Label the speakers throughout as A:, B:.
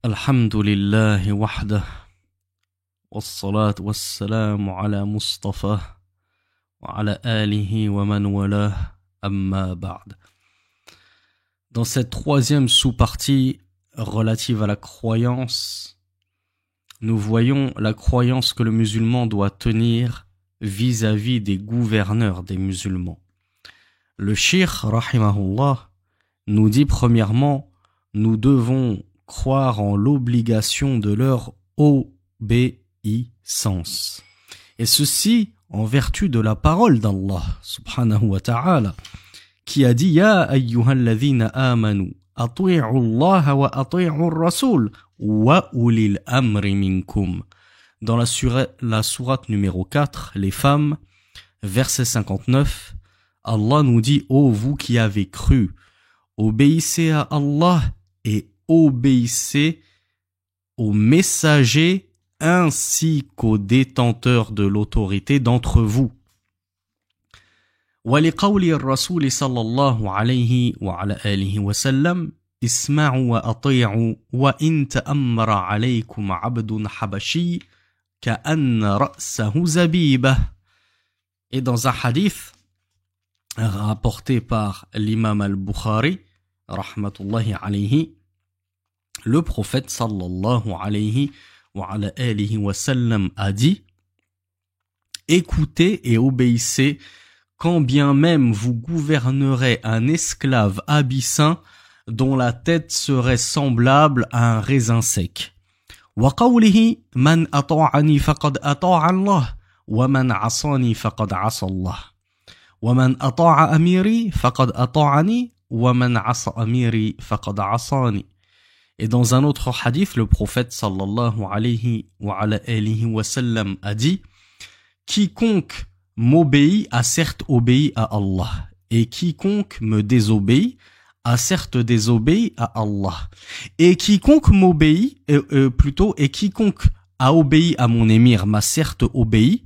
A: الحمد لله وحده والصلاة والسلام على مصطفى وعلى آله ومن والاه أما بعد. Dans cette troisième sous-partie relative à la croyance, nous voyons la croyance que le musulman doit tenir vis-à-vis des gouverneurs des musulmans. Le cheikh, rahimahullah, nous dit premièrement, nous devons croire en l'obligation de leur obéissance. Et ceci en vertu de la parole d'Allah, subhanahu wa ta'ala, qui a dit « Ya ayyuhalladhina amanu, ati'u Allah wa ati'u ar-rasul, wa ulil amri minkum » Dans la sourate numéro 4, les femmes, verset 59, Allah nous dit « Ô vous qui avez cru, obéissez à Allah et obéissez aux messagers ainsi qu'aux détenteurs de l'autorité d'entre vous. » وَلِقَوْلِ الرَّسُولِ صلى الله عليه وعلى آله وسلم اسمعوا وأطيعوا وإن تأمر عليكم عبد حبشي كأن رأسه زبيبة. Et dans un hadith rapporté par l'imam al-Bukhari, rahmatullahi alayhi, le prophète sallallahu alayhi wa ala alihi wa sallam a dit « Écoutez et obéissez quand bien même vous gouvernerez un esclave abyssin dont la tête serait semblable à un raisin sec. » وَقَوْلِهِ مَنْ أَطَاعَنِي فَقَدْ أَطَاعَ اللَّهَ وَمَنْ عَصَانِي فَقَدْ عَصَى اللَّهَ وَمَنْ أَطَاعَ أَمِيرِي فَقَدْ أَطَاعَنِي وَمَنْ عَصَى أَمِيرِي فَقَدْ عَصَانِي. Et dans un autre hadith, le prophète sallallahu alayhi wa ala alihi wa sallam a dit « Quiconque m'obéit a certes obéi à Allah, et quiconque me désobéit a certes désobéi à Allah. Et quiconque m'obéit, et quiconque a obéi à mon émir m'a certes obéi,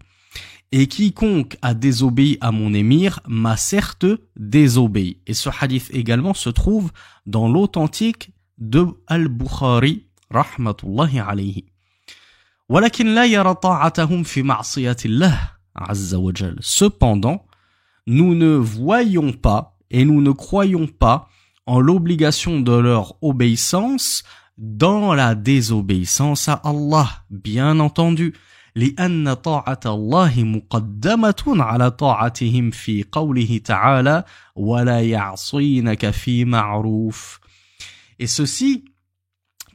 A: et quiconque a désobéi à mon émir m'a certes désobéi. » Et ce hadith également se trouve dans l'authentique de Al-Bukhari, rahmatullahi alayhi. وَلَكِنْ لَا يَرَى طَاعَتَهُمْ فِي مَعْصِيَةِ اللَّهِ عَزَّ وَجَلَّ. Cependant, nous ne voyons pas et nous ne croyons pas en l'obligation de leur obéissance dans la désobéissance à Allah, bien entendu. لأن طاعة الله مقدمة على طاعتهم في قوله تعالى ولا يعصينك في معروف. Et ceci,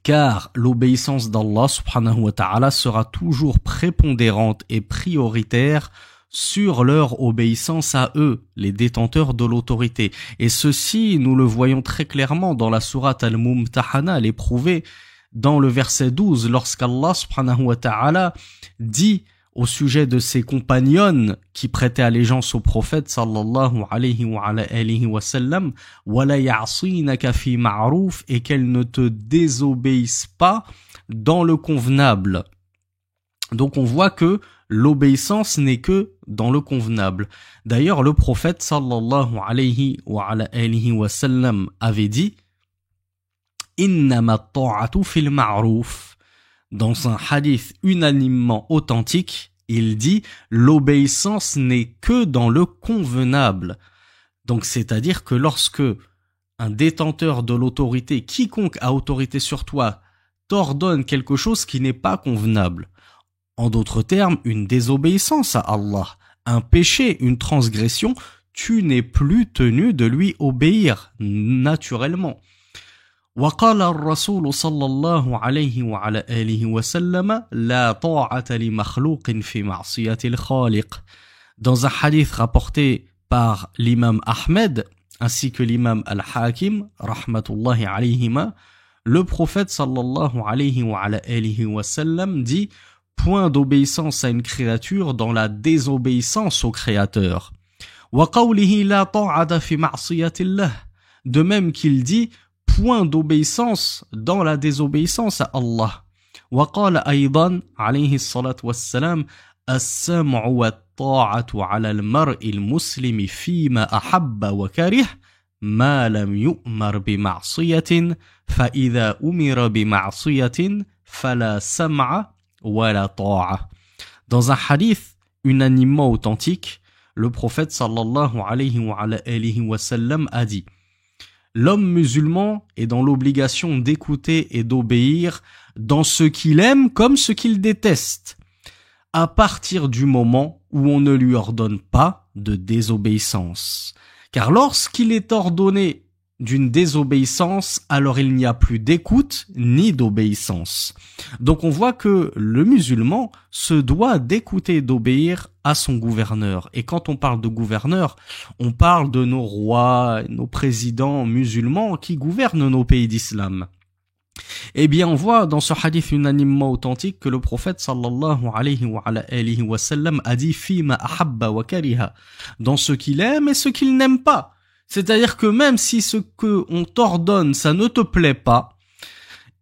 A: car l'obéissance d'Allah subhanahu wa ta'ala sera toujours prépondérante et prioritaire sur leur obéissance à eux, les détenteurs de l'autorité. Et ceci, nous le voyons très clairement dans la sourate Al-Mumtahana, l'éprouvé, dans le verset 12, lorsqu'Allah subhanahu wa ta'ala dit au sujet de ses compagnonnes qui prêtaient allégeance au prophète sallallahu alayhi wa alihi wa sallam wala ya'sinaka fi ma'ruf, et qu'elles ne te désobéissent pas dans le convenable. Donc on voit que l'obéissance n'est que dans le convenable. D'ailleurs, le prophète sallallahu alayhi wa alihi wa sallam avait dit innama at-ta'atu fil ma'ruf. Dans un hadith unanimement authentique, il dit « L'obéissance n'est que dans le convenable ». Donc c'est-à-dire que lorsque un détenteur de l'autorité, quiconque a autorité sur toi, t'ordonne quelque chose qui n'est pas convenable, en d'autres termes, une désobéissance à Allah, un péché, une transgression, tu n'es plus tenu de lui obéir naturellement. وقال الرسول صلى الله عليه وعلى آله وسلم لا طاعة لمخلوق في معصية الخالق. Dans un hadith rapporté par l'imam Ahmed ainsi que l'imam Al-Hakim rahmatullahi alayhima, le prophète sallallahu alayhi wa ala alihi wa sallam dit point d'obéissance à une créature dans la désobéissance au créateur. وقوله لا طاعة في معصية الله. De même qu'il dit point d'obéissance dans la désobéissance à Allah. وقال أيضا عليه الصلاة والسلام السمع والطاعة على المرء المسلم فيما أحب وكره ما لم يؤمر بمعصية فإذا أمر بمعصية فلا سمع ولا طاعة. Dans un hadith unanimement authentique, le prophète sallallahu alayhi wa sallam a dit: l'homme musulman est dans l'obligation d'écouter et d'obéir dans ce qu'il aime comme ce qu'il déteste, à partir du moment où on ne lui ordonne pas de désobéissance. Car lorsqu'il est ordonné d'une désobéissance, alors il n'y a plus d'écoute ni d'obéissance. Donc on voit que le musulman se doit d'écouter et d'obéir à son gouverneur. Et quand on parle de gouverneur, on parle de nos rois, nos présidents musulmans qui gouvernent nos pays d'islam. Eh bien, on voit dans ce hadith unanimement authentique que le prophète sallallahu alayhi wa sallam a dit fima ahabba wa kariha, dans ce qu'il aime et ce qu'il n'aime pas. C'est-à-dire que même si ce que on t'ordonne, ça ne te plaît pas,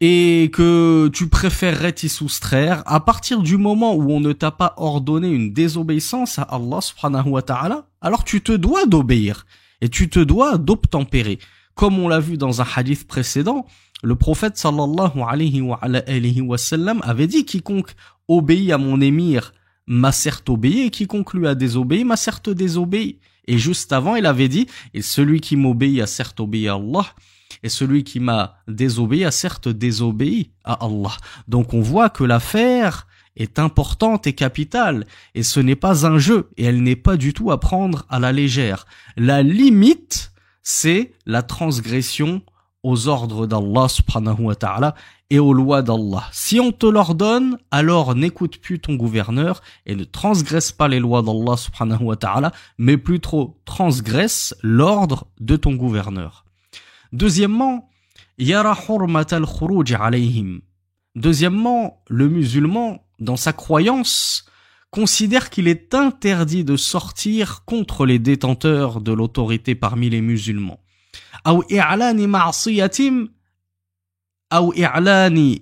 A: et que tu préférerais t'y soustraire, à partir du moment où on ne t'a pas ordonné une désobéissance à Allah subhanahu wa ta'ala, alors tu te dois d'obéir, et tu te dois d'obtempérer. Comme on l'a vu dans un hadith précédent, le prophète sallallahu alayhi wa sallam avait dit: quiconque obéit à mon émir m'a certes obéi, et quiconque lui a désobéi m'a certes désobéi. Et juste avant, il avait dit: et celui qui m'obéit a certes obéi à Allah, et celui qui m'a désobéi a certes désobéi à Allah. Donc on voit que l'affaire est importante et capitale, et ce n'est pas un jeu, et elle n'est pas du tout à prendre à la légère. La limite, c'est la transgression aux ordres d'Allah subhanahu wa ta'ala et aux lois d'Allah. Si on te l'ordonne, alors n'écoute plus ton gouverneur et ne transgresse pas les lois d'Allah subhanahu wa ta'ala, mais plutôt transgresse l'ordre de ton gouverneur. Deuxièmement, yara hurmat al-khuruj alayhim. Deuxièmement, le musulman, dans sa croyance, considère qu'il est interdit de sortir contre les détenteurs de l'autorité parmi les musulmans. أو إعلان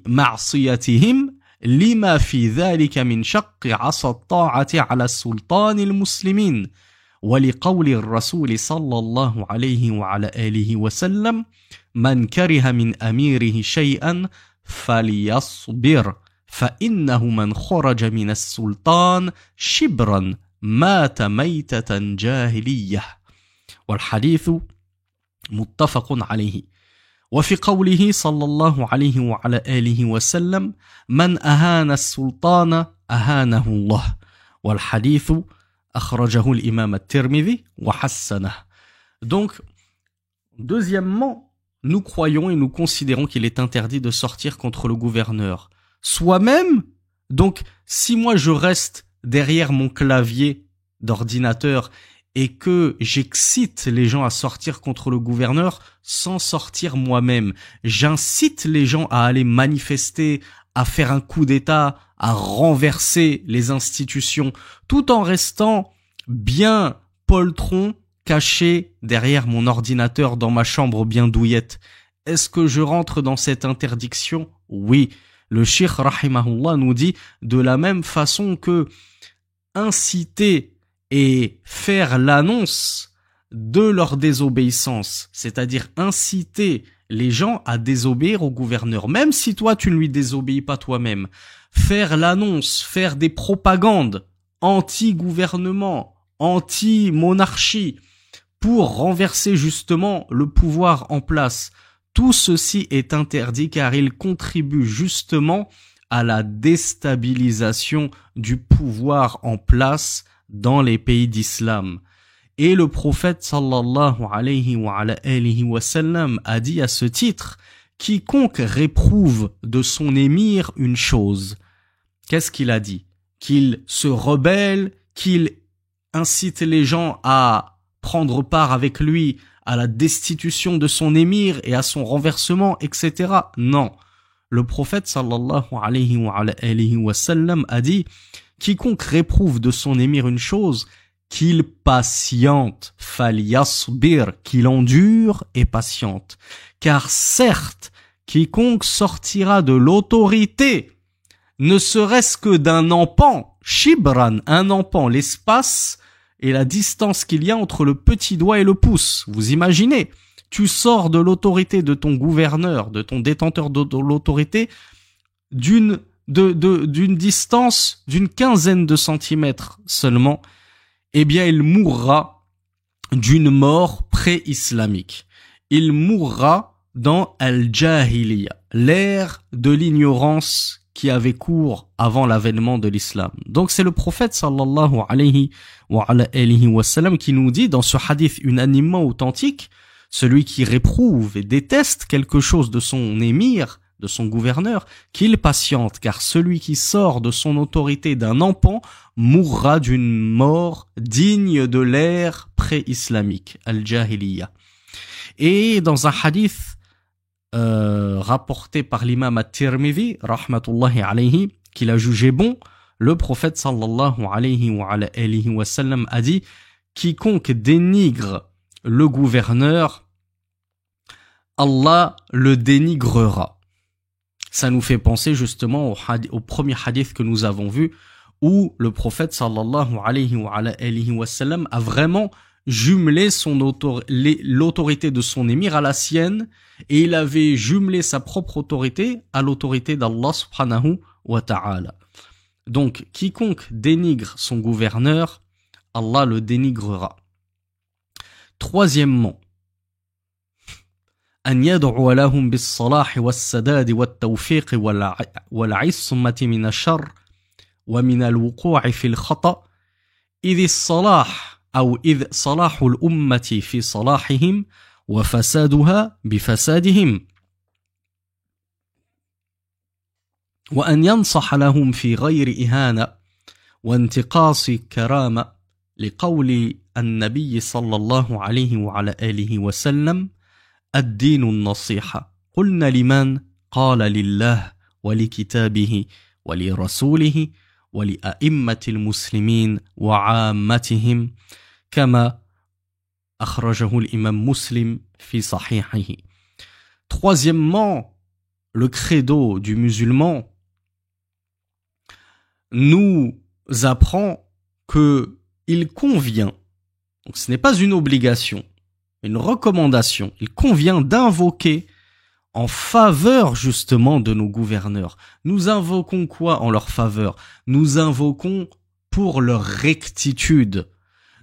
A: معصيتهم لما في ذلك من شق عصا الطاعة على السلطان المسلمين ولقول الرسول صلى الله عليه وعلى آله وسلم من كره من أميره شيئا فليصبر فإنه من خرج من السلطان شبرا مات ميتة جاهلية. والحديث متفق عليه. وفي قوله صلى الله عليه وعلى آله وسلم من أهان السلطان أهانه الله. والحديث أخرجه الإمام الترمذي وحسنه. Donc, deuxièmement, nous croyons et nous considérons qu'il est interdit de sortir contre le gouverneur. Soi-même, donc si moi je reste derrière mon clavier d'ordinateur et que j'excite les gens à sortir contre le gouverneur sans sortir moi-même, j'incite les gens à aller manifester, à faire un coup d'État, à renverser les institutions, tout en restant bien poltron, caché derrière mon ordinateur dans ma chambre bien douillette. Est-ce que je rentre dans cette interdiction? Oui. Le cheikh rahimahullah nous dit de la même façon que inciter et faire l'annonce de leur désobéissance, c'est-à-dire inciter les gens à désobéir au gouverneur, même si toi tu ne lui désobéis pas toi-même. Faire l'annonce, faire des propagandes anti-gouvernement, anti-monarchie, pour renverser justement le pouvoir en place. Tout ceci est interdit car il contribue justement à la déstabilisation du pouvoir en place dans les pays d'islam. Et le prophète sallallahu alayhi wa sallam a dit à ce titre: quiconque réprouve de son émir une chose. Qu'est-ce qu'il a dit? Qu'il se rebelle, qu'il incite les gens à prendre part avec lui à la destitution de son émir et à son renversement, etc. Non. Le prophète sallallahu alayhi wa sallam a dit: quiconque réprouve de son émir une chose, qu'il patiente, falyasbir, qu'il endure et patiente. Car certes, quiconque sortira de l'autorité, ne serait-ce que d'un empan, shibran, un empan, l'espace et la distance qu'il y a entre le petit doigt et le pouce. Vous imaginez? Tu sors de l'autorité de ton gouverneur, de ton détenteur de l'autorité, d'une distance d'une 15aine de centimètres seulement, eh bien il mourra d'une mort pré-islamique. Il mourra dans Al-Jahiliya, l'ère de l'ignorance qui avait cours avant l'avènement de l'islam. Donc c'est le prophète sallallahu alayhi wa sallam qui nous dit dans ce hadith unanimement authentique, celui qui réprouve et déteste quelque chose de son émir, de son gouverneur, qu'il patiente, car celui qui sort de son autorité d'un empan mourra d'une mort digne de l'ère pré-islamique, al-Jahiliya. Et dans un hadith rapporté par l'imam at-Tirmidhi, rahmatullahi alayhi, qu'il a jugé bon, le prophète sallallahu alayhi wa sallam a dit « Quiconque dénigre le gouverneur, Allah le dénigrera ». Ça nous fait penser justement au premier hadith que nous avons vu, où le prophète sallallahu alayhi wa sallam a vraiment jumelé l'autorité de son émir à la sienne, et il avait jumelé sa propre autorité à l'autorité d'Allah subhanahu wa ta'ala. Donc, quiconque dénigre son gouverneur, Allah le dénigrera. Troisièmement, أن يدعو لهم بالصلاح والسداد والتوفيق والعصمة من الشر ومن الوقوع في الخطأ إذ الصلاح أو إذ صلاح الأمة في صلاحهم وفسادها بفسادهم وأن ينصح لهم في غير إهانة وانتقاص كرامة لقول النبي صلى الله عليه وعلى آله وسلم الدين النصيحة قلنا لمن قال لله ولكتابه ولرسوله ولأئمة المسلمين وعامتهم كما أخرجه الإمام مسلم في صحيحه. Troisièmement, le credo du musulman nous apprend que il convient, donc ce n'est pas une obligation, une recommandation, il convient d'invoquer en faveur justement de nos gouverneurs. Nous invoquons quoi en leur faveur? Nous invoquons pour leur rectitude.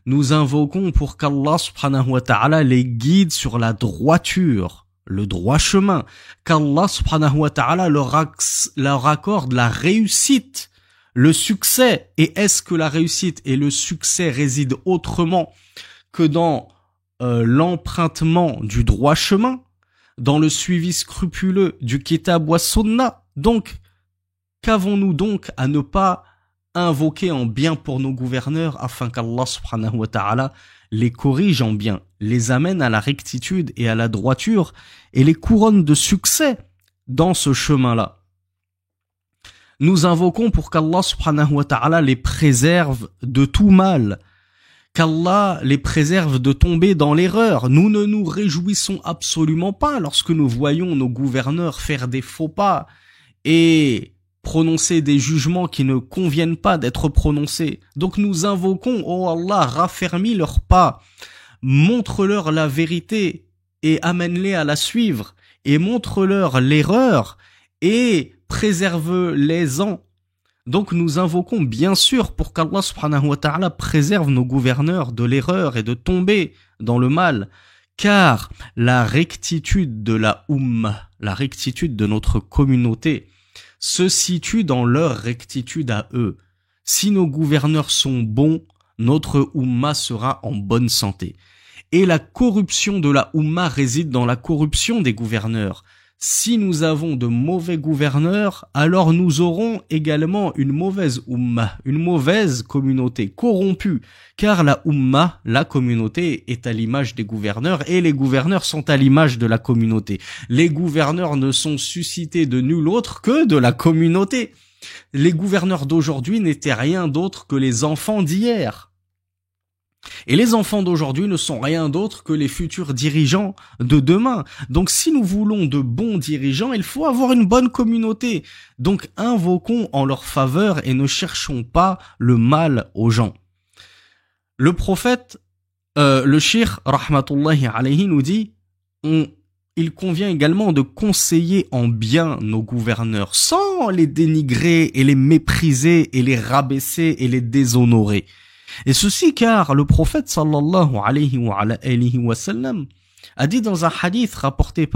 A: Nous invoquons pour qu'Allah subhanahu wa ta'ala les guide sur la droiture, le droit chemin, qu'Allah subhanahu wa ta'ala leur accorde la réussite, le succès. Et est-ce que la réussite et le succès résident autrement que dans l'empruntement du droit chemin, dans le suivi scrupuleux du kitab wa sunnah? Donc, qu'avons-nous donc à ne pas invoquer en bien pour nos gouverneurs afin qu'Allah subhanahu wa ta'ala les corrige en bien, les amène à la rectitude et à la droiture et les couronne de succès dans ce chemin-là? Nous invoquons pour qu'Allah subhanahu wa ta'ala les préserve de tout mal, qu'Allah les préserve de tomber dans l'erreur. Nous ne nous réjouissons absolument pas lorsque nous voyons nos gouverneurs faire des faux pas et prononcer des jugements qui ne conviennent pas d'être prononcés. Donc nous invoquons, oh Allah, raffermis leurs pas, montre-leur la vérité et amène-les à la suivre, et montre-leur l'erreur et préserve-les-en. Donc nous invoquons bien sûr pour qu'Allah subhanahu wa ta'ala préserve nos gouverneurs de l'erreur et de tomber dans le mal, car la rectitude de la Ummah, la rectitude de notre communauté, se situe dans leur rectitude à eux. Si nos gouverneurs sont bons, notre Ummah sera en bonne santé. Et la corruption de la Ummah réside dans la corruption des gouverneurs. Si nous avons de mauvais gouverneurs, alors nous aurons également une mauvaise Ummah, une mauvaise communauté corrompue, car la Ummah, la communauté, est à l'image des gouverneurs et les gouverneurs sont à l'image de la communauté. Les gouverneurs ne sont suscités de nul autre que de la communauté. Les gouverneurs d'aujourd'hui n'étaient rien d'autre que les enfants d'hier. Et les enfants d'aujourd'hui ne sont rien d'autre que les futurs dirigeants de demain. Donc si nous voulons de bons dirigeants, il faut avoir une bonne communauté. Donc invoquons en leur faveur et ne cherchons pas le mal aux gens. Le prophète, le cheikh rahmatullahi alayhi nous dit, il convient également de conseiller en bien nos gouverneurs, sans les dénigrer et les mépriser et les rabaisser et les déshonorer. Et ceci car le prophète sallallahu alayhi wa sallam a dit dans un hadith rapporté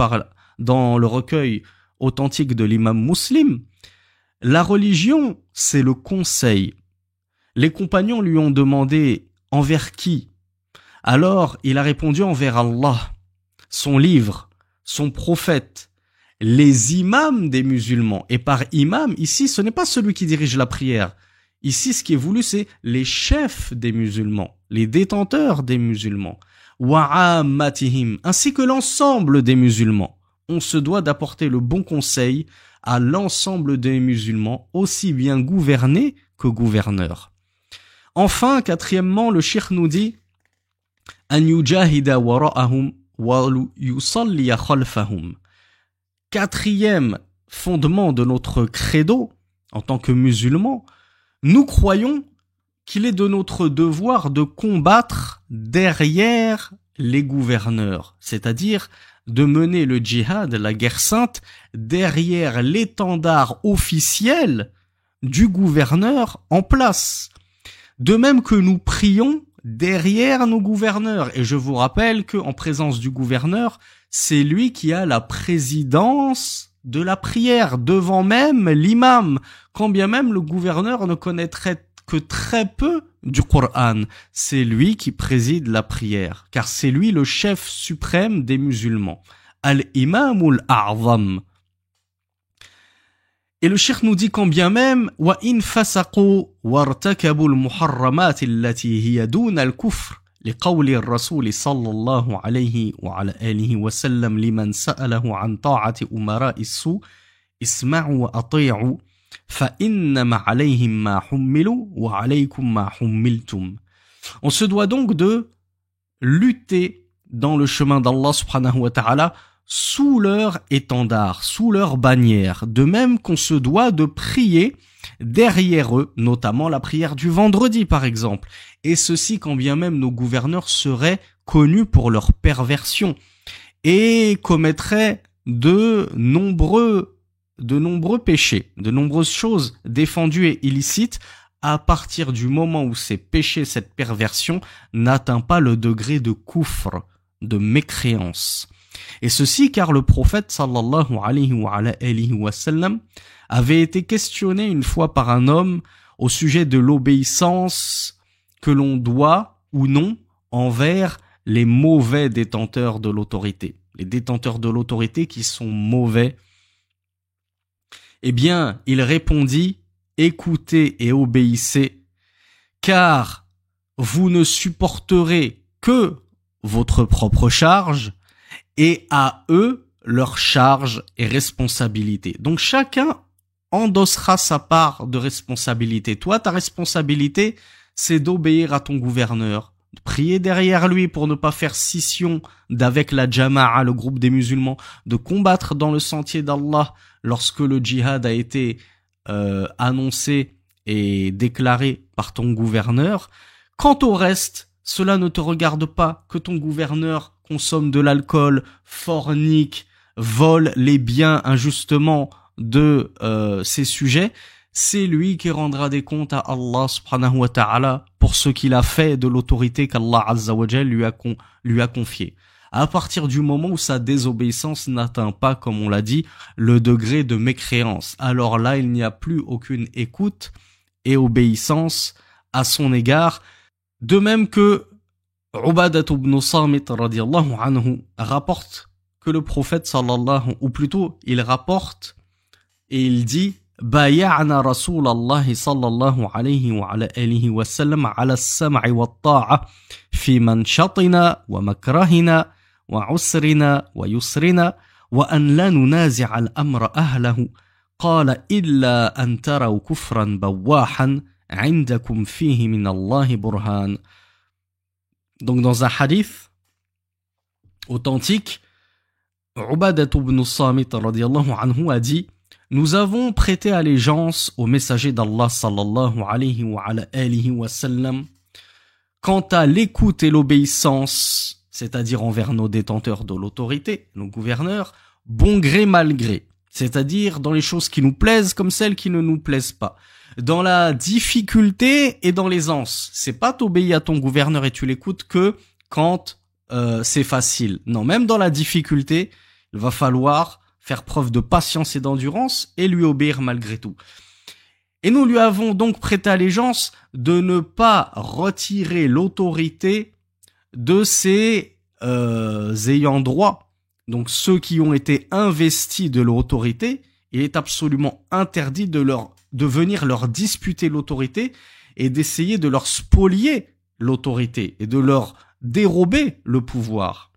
A: dans le recueil authentique de l'imam Muslim, la religion, c'est le conseil. Les compagnons lui ont demandé envers qui? Alors il a répondu envers Allah, son livre, son prophète, les imams des musulmans. Et par imam, ici, ce n'est pas celui qui dirige la prière. Ici, ce qui est voulu, c'est les chefs des musulmans, les détenteurs des musulmans, wa'ammatihim, ainsi que l'ensemble des musulmans. On se doit d'apporter le bon conseil à l'ensemble des musulmans, aussi bien gouvernés que gouverneurs. Enfin, quatrièmement, le cheikh nous dit « An yujahida wara'ahum wa yusalliya khalfahum ». Quatrième fondement de notre credo, en tant que musulmans, nous croyons qu'il est de notre devoir de combattre derrière les gouverneurs, c'est-à-dire de mener le djihad, la guerre sainte, derrière l'étendard officiel du gouverneur en place. De même que nous prions derrière nos gouverneurs. Et je vous rappelle qu'en présence du gouverneur, c'est lui qui a la présidence de la prière, devant même l'imam, quand bien même le gouverneur ne connaîtrait que très peu du Coran. C'est lui qui préside la prière, car c'est lui le chef suprême des musulmans. Al-Imamul A'zam. Et le cheikh nous dit quand bien même wa in fasaqu wartakabu al-muharramat allati hiya duna al-kufr liqawli ar-rasul sallallahu alayhi wa ala alihi wa sallam liman sa'alahu an ta'ati umara'i as-su isma'u wa ati'u fa innama alayhim ma hummilu wa alaykum ma hummiltum. On se doit donc de lutter dans le chemin d'Allah subhanahu wa ta'ala sous leur étendard, sous leur bannière, de même qu'on se doit de prier derrière eux, notamment la prière du vendredi par exemple, et ceci quand bien même nos gouverneurs seraient connus pour leur perversion et commettraient de nombreux péchés, de nombreuses choses défendues et illicites, à partir du moment où ces péchés, cette perversion n'atteint pas le degré de koufr, de mécréance. Et ceci car le prophète sallallahu alayhi wa sallam avait été questionné une fois par un homme au sujet de l'obéissance que l'on doit ou non envers les mauvais détenteurs de l'autorité. Les détenteurs de l'autorité qui sont mauvais. Eh bien, il répondit, écoutez et obéissez, car vous ne supporterez que votre propre charge, et à eux leur charge et responsabilité. Donc chacun endossera sa part de responsabilité. Toi, ta responsabilité, c'est d'obéir à ton gouverneur, de prier derrière lui pour ne pas faire scission d'avec la Jama'a, le groupe des musulmans, de combattre dans le sentier d'Allah lorsque le djihad a été annoncé et déclaré par ton gouverneur. Quant au reste, cela ne te regarde pas que ton gouverneur consomme de l'alcool, fornique, vole les biens injustement de ses sujets. C'est lui qui rendra des comptes à Allah subhanahu wa ta'ala pour ce qu'il a fait de l'autorité qu'Allah azza wa jal lui a confiée. À partir du moment où sa désobéissance n'atteint pas, comme on l'a dit, le degré de mécréance, alors là, il n'y a plus aucune écoute et obéissance à son égard. De même que Ubadah ibn Samit radiyallahu anhu rapporte que le prophète sallallahu, ou plutôt il rapporte et il dit بايعنا رسول الله صلى الله عليه وعلى آله وسلم على السمع والطاعة في منشطنا ومكرهنا وعسرنا ويسرنا وأن لا ننازع الأمر أهله قال إلا أن تروا كفرا بواحا عندكم فيه من الله برهان. Donc dans un hadith authentique, Ubadah ibn Samit radiyallahu anhu a dit: nous avons prêté allégeance au messager d'Allah sallallahu alayhi wa sallam quant à l'écoute et l'obéissance, c'est-à-dire envers nos détenteurs de l'autorité, nos gouverneurs, bon gré mal gré, c'est-à-dire dans les choses qui nous plaisent comme celles qui ne nous plaisent pas, dans la difficulté et dans l'aisance. C'est pas t'obéis à ton gouverneur et tu l'écoutes que quand c'est facile. Non, même dans la difficulté, il va falloir faire preuve de patience et d'endurance et lui obéir malgré tout. Et nous lui avons donc prêté allégeance de ne pas retirer l'autorité de ses ayants droit, donc ceux qui ont été investis de l'autorité. Il est absolument interdit de venir leur disputer l'autorité et d'essayer de leur spolier l'autorité et de leur dérober le pouvoir.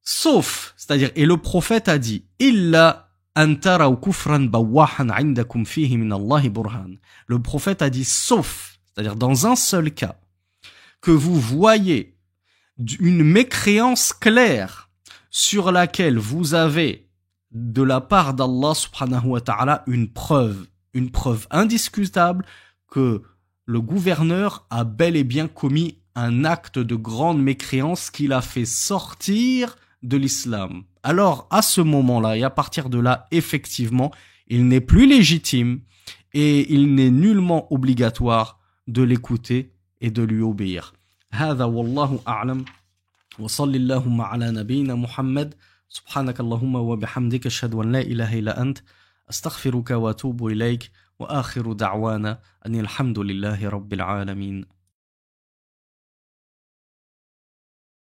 A: Sauf, c'est-à-dire, et le prophète a dit, illa an taraw kufran bawahan 'indakum fihi min Allah burhan. Le prophète a dit sauf, c'est-à-dire dans un seul cas, que vous voyez une mécréance claire sur laquelle vous avez de la part d'Allah subhanahu wa ta'ala une preuve indiscutable que le gouverneur a bel et bien commis un acte de grande mécréance qui l'a fait sortir de l'islam. Alors, à ce moment-là, et à partir de là, effectivement, il n'est plus légitime et il n'est nullement obligatoire de l'écouter et de lui obéir. هذا والله أعلم وصل اللهم على نبينا محمد سبحانك اللهم وبحمدك أشهد أن لا إله إلا أنت أستغفرك وأتوب إليك وآخر دعوانا أن الحمد لله رب العالمين.